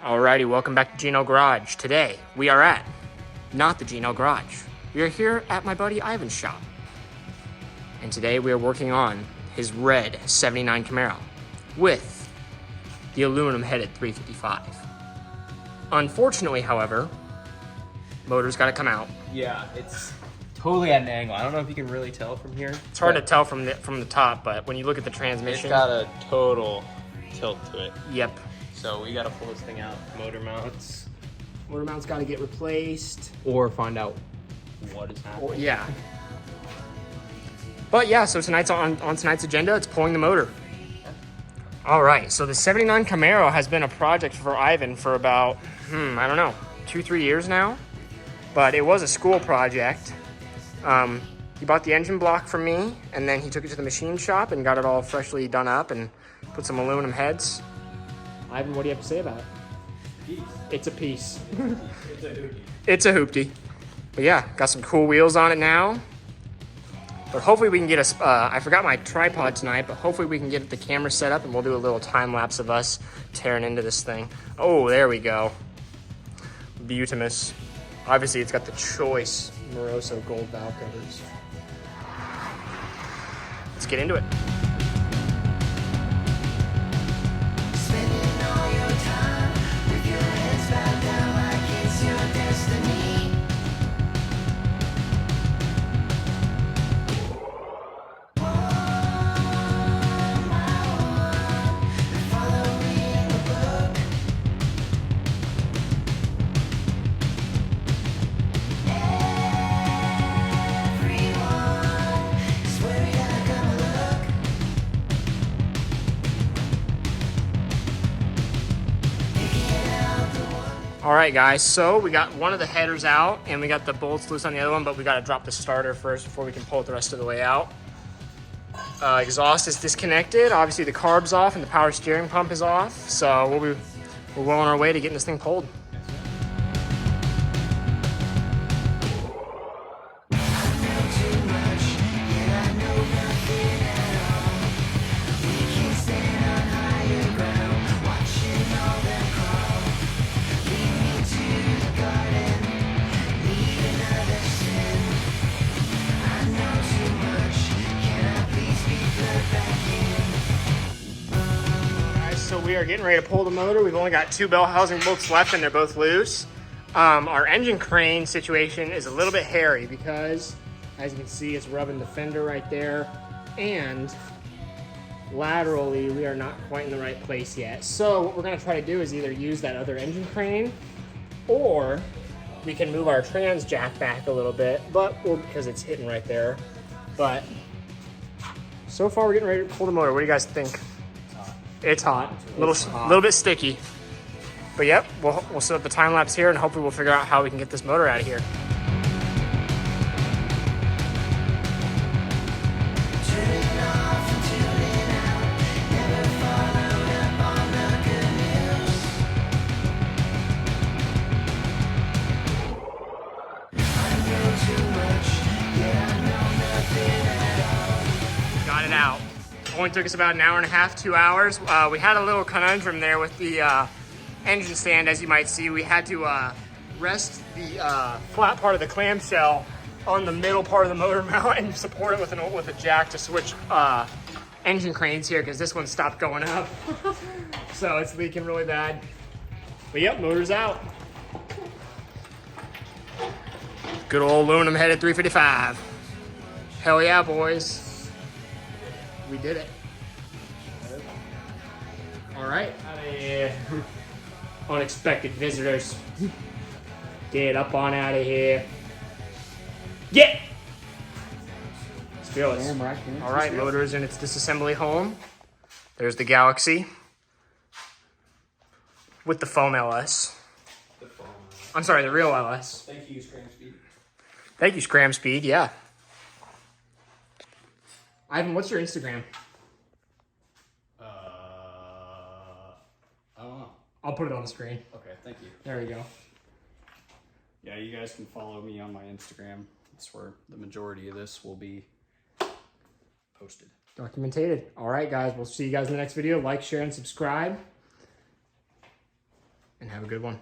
Alrighty, welcome back to Gino Garage. Today, we are at, not the Gino Garage. We are here at my buddy Ivan's shop. And today we are working on his red 79 Camaro with the aluminum headed 355. Unfortunately, however, motor's gotta come out. Yeah, it's totally at an angle. I don't know if you can really tell from here. It's hard to tell from the top, but when you look at the transmission, It's got a total tilt to it. Yep. So we gotta pull this thing out. Motor mounts. Motor mount's gotta get replaced. Or find out what is happening. Or, yeah. But yeah, so tonight's on tonight's agenda, it's pulling the motor. All right, so the 79 Camaro has been a project for Ivan for about, I don't know, 2-3 years now. But it was a school project. He bought the engine block from me, and then he took it to the machine shop and got it all freshly done up and put some aluminum heads. Ivan, what do you have to say about it? Piece. It's a piece. It's a hoopty. It's a hoopty. But yeah, got some cool wheels on it now. But hopefully we can get I forgot my tripod tonight, but hopefully we can get the camera set up and we'll do a little time lapse of us tearing into this thing. Oh, there we go. Beautimous. Obviously it's got the choice Moroso gold valve covers. Let's get into it. All right, guys, so we got one of the headers out and we got the bolts loose on the other one, but we got to drop the starter first before we can pull it the rest of the way out. Exhaust is disconnected. Obviously the carb's off and the power steering pump is off. So we're well on our way to getting this thing pulled. So we are getting ready to pull the motor. We've only got 2 bell housing bolts left and they're both loose. Our engine crane situation is a little bit hairy because, as you can see, it's rubbing the fender right there. And laterally, we are not quite in the right place yet. So what we're gonna try to do is either use that other engine crane or we can move our trans jack back a little bit, because it's hitting right there. But so far we're getting ready to pull the motor. What do you guys think? It's hot, a little bit sticky. But yep, we'll set up the time lapse here and hopefully we'll figure out how we can get this motor out of here. Got it out. Only took us about an hour and a half, 2 hours. We had a little conundrum there with the engine stand. As you might see, we had to rest the flat part of the clamshell on the middle part of the motor mount and support it with a jack to switch engine cranes here because this one stopped going up. So it's leaking really bad. But yep, motor's out. Good old aluminum headed 355. Hell yeah, boys. We did it. All right. Unexpected visitors. Get up on out of here. Get! Let's feel it. All right, motor's in its disassembly home. There's the Galaxy with the foam LS. I'm sorry, the real LS. Thank you, Scram Speed. Thank you, Scram Speed, yeah. Ivan, what's your Instagram? I don't know. I'll put it on the screen. Okay, thank you. There we go. Yeah, you guys can follow me on my Instagram. That's where the majority of this will be posted. Documented. All right, guys. We'll see you guys in the next video. Like, share, and subscribe. and have a good one.